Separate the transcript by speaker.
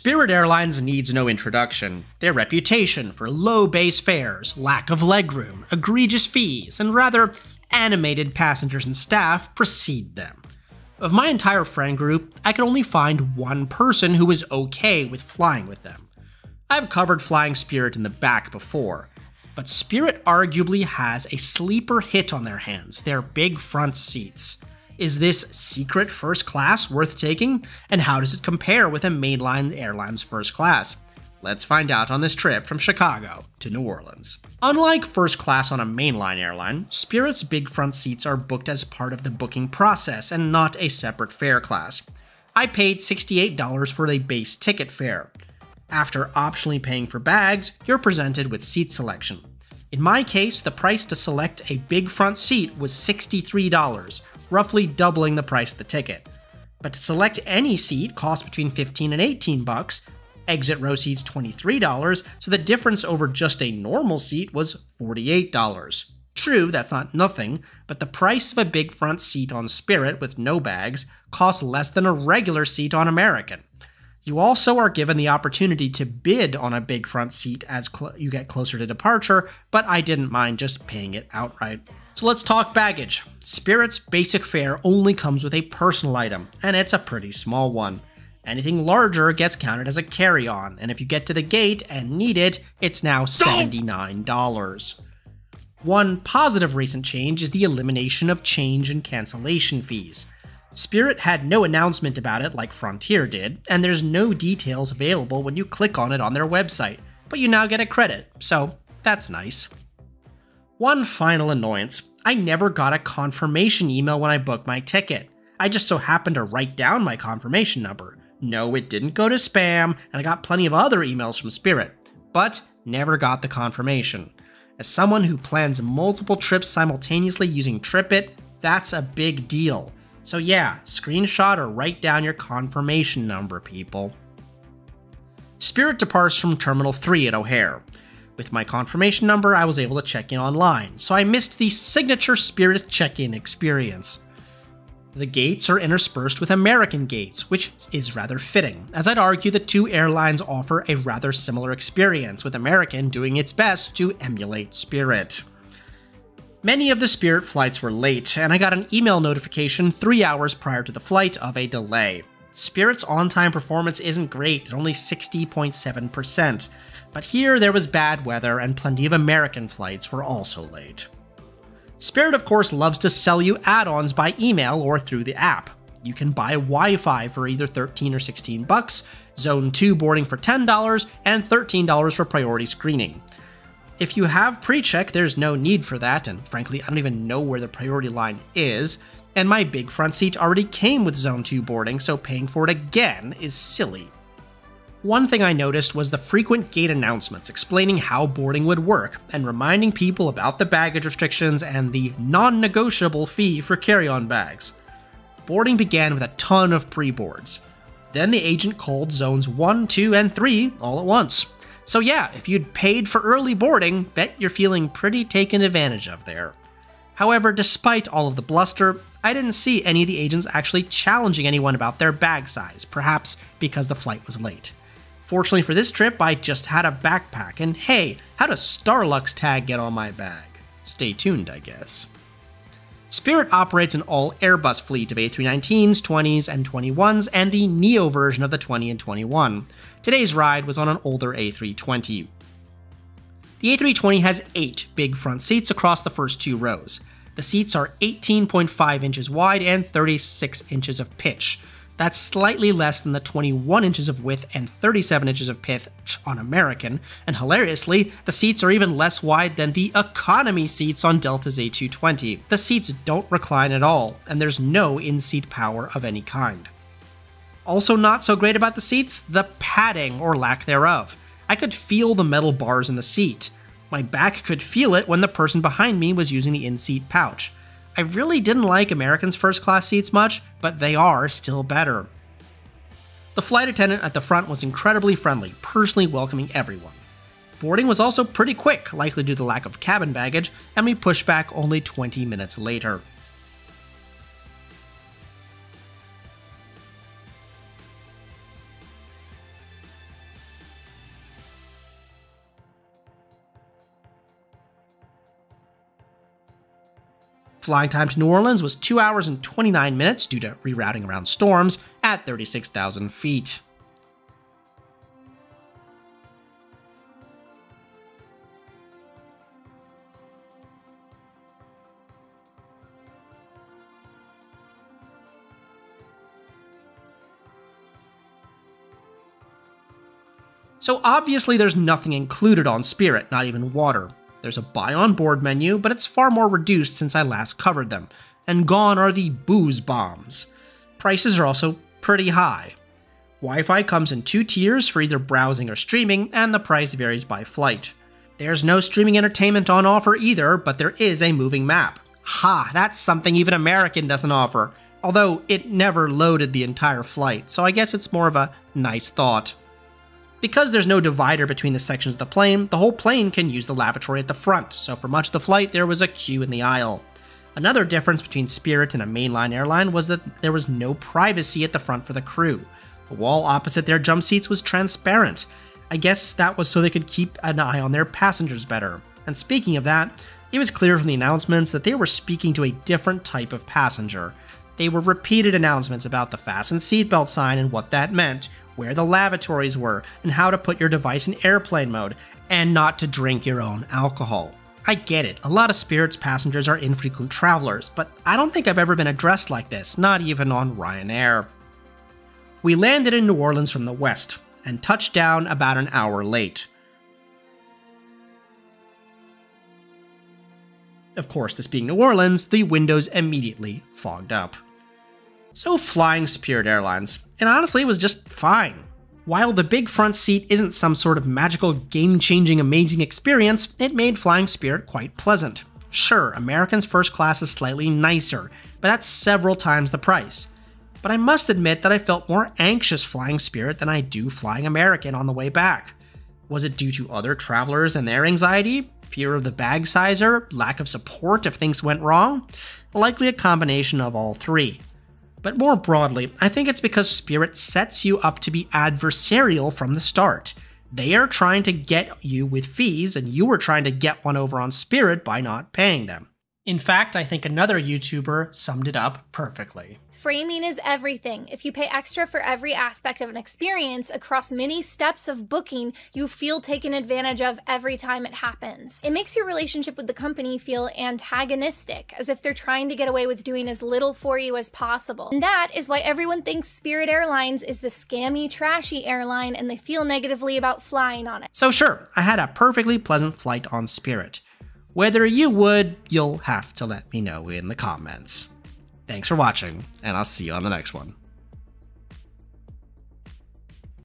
Speaker 1: Spirit Airlines needs no introduction. Their reputation for low base fares, lack of legroom, egregious fees, and rather animated passengers and staff precede them. Of my entire friend group, I could only find one person who was okay with flying with them. I've covered flying Spirit in the back before, but Spirit arguably has a sleeper hit on their hands, their big front seats. Is this secret first class worth taking? And how does it compare with a mainline airline's first class? Let's find out on this trip from Chicago to New Orleans. Unlike first class on a mainline airline, Spirit's big front seats are booked as part of the booking process and not a separate fare class. I paid $68 for a base ticket fare. After optionally paying for bags, you're presented with seat selection. In my case, the price to select a big front seat was $63, roughly doubling the price of the ticket. But to select any seat cost between $15 and $18, exit row seats $23, so the difference over just a normal seat was $48. True, that's not nothing, but the price of a big front seat on Spirit with no bags costs less than a regular seat on American. You also are given the opportunity to bid on a big front seat as you get closer to departure, but I didn't mind just paying it outright. So let's talk baggage. Spirit's basic fare only comes with a personal item, and it's a pretty small one. Anything larger gets counted as a carry-on, and if you get to the gate and need it, it's now $79. One positive recent change is the elimination of change and cancellation fees. Spirit had no announcement about it like Frontier did, and there's no details available when you click on it on their website, but you now get a credit, so that's nice. One final annoyance, I never got a confirmation email when I booked my ticket. I just so happened to write down my confirmation number. No, it didn't go to spam, and I got plenty of other emails from Spirit, but never got the confirmation. As someone who plans multiple trips simultaneously using TripIt, that's a big deal. So yeah, screenshot or write down your confirmation number, people. Spirit departs from Terminal 3 at O'Hare. With my confirmation number, I was able to check in online, so I missed the signature Spirit check-in experience. The gates are interspersed with American gates, which is rather fitting, as I'd argue the two airlines offer a rather similar experience, with American doing its best to emulate Spirit. Many of the Spirit flights were late, and I got an email notification 3 hours prior to the flight of a delay. Spirit's on-time performance isn't great at only 60.7%, but here there was bad weather and plenty of American flights were also late. Spirit, of course, loves to sell you add-ons by email or through the app. You can buy Wi-Fi for either $13 or $16, Zone 2 boarding for $10, and $13 for priority screening. If you have pre-check, there's no need for that, and frankly, I don't even know where the priority line is, and my big front seat already came with Zone 2 boarding, so paying for it again is silly. One thing I noticed was the frequent gate announcements explaining how boarding would work, and reminding people about the baggage restrictions and the non-negotiable fee for carry-on bags. Boarding began with a ton of pre-boards. Then the agent called Zones 1, 2, and 3 all at once. So yeah, if you'd paid for early boarding, bet you're feeling pretty taken advantage of there. However, despite all of the bluster, I didn't see any of the agents actually challenging anyone about their bag size, perhaps because the flight was late. Fortunately for this trip, I just had a backpack, and hey, how does Starlux tag get on my bag? Stay tuned, I guess. Spirit operates an all-Airbus fleet of A319s, 20s, and 21s, and the Neo version of the 20 and 21. Today's ride was on an older A320. The A320 has 8 big front seats across the first 2 rows. The seats are 18.5 inches wide and 36 inches of pitch. That's slightly less than the 21 inches of width and 37 inches of pitch on American, and hilariously, the seats are even less wide than the economy seats on Delta's A220. The seats don't recline at all, and there's no in-seat power of any kind. Also not so great about the seats, the padding or lack thereof. I could feel the metal bars in the seat. My back could feel it when the person behind me was using the in-seat pouch. I really didn't like American's first-class seats much, but they are still better. The flight attendant at the front was incredibly friendly, personally welcoming everyone. Boarding was also pretty quick, likely due to the lack of cabin baggage, and we pushed back only 20 minutes later. Flying time to New Orleans was 2 hours and 29 minutes due to rerouting around storms at 36,000 feet. So obviously there's nothing included on Spirit, not even water. There's a buy on board menu, but it's far more reduced since I last covered them, and gone are the booze bombs. Prices are also pretty high. Wi-Fi comes in 2 tiers for either browsing or streaming, and the price varies by flight. There's no streaming entertainment on offer either, but there is a moving map. Ha, that's something even American doesn't offer, although it never loaded the entire flight, so I guess it's more of a nice thought. Because there's no divider between the sections of the plane, the whole plane can use the lavatory at the front, so for much of the flight there was a queue in the aisle. Another difference between Spirit and a mainline airline was that there was no privacy at the front for the crew. The wall opposite their jump seats was transparent. I guess that was so they could keep an eye on their passengers better. And speaking of that, it was clear from the announcements that they were speaking to a different type of passenger. They were repeated announcements about the fasten seatbelt sign and what that meant, where the lavatories were, and how to put your device in airplane mode, and not to drink your own alcohol. I get it, a lot of Spirit's passengers are infrequent travelers, but I don't think I've ever been addressed like this, not even on Ryanair. We landed in New Orleans from the west, and touched down about an hour late. Of course, this being New Orleans, the windows immediately fogged up. So flying Spirit Airlines, and honestly it was just fine. While the big front seat isn't some sort of magical, game-changing, amazing experience, it made flying Spirit quite pleasant. Sure, American's first class is slightly nicer, but that's several times the price. But I must admit that I felt more anxious flying Spirit than I do flying American on the way back. Was it due to other travelers and their anxiety? Fear of the bag sizer? Lack of support if things went wrong? Likely a combination of all three. But more broadly, I think it's because Spirit sets you up to be adversarial from the start. They are trying to get you with fees, and you were trying to get one over on Spirit by not paying them. In fact, I think another YouTuber summed it up perfectly.
Speaker 2: Framing is everything. If you pay extra for every aspect of an experience across many steps of booking, you feel taken advantage of every time it happens. It makes your relationship with the company feel antagonistic, as if they're trying to get away with doing as little for you as possible. And that is why everyone thinks Spirit Airlines is the scammy, trashy airline, and they feel negatively about flying on it.
Speaker 1: So sure, I had a perfectly pleasant flight on Spirit. Whether you would, you'll have to let me know in the comments. Thanks for watching, and I'll see you on the next one.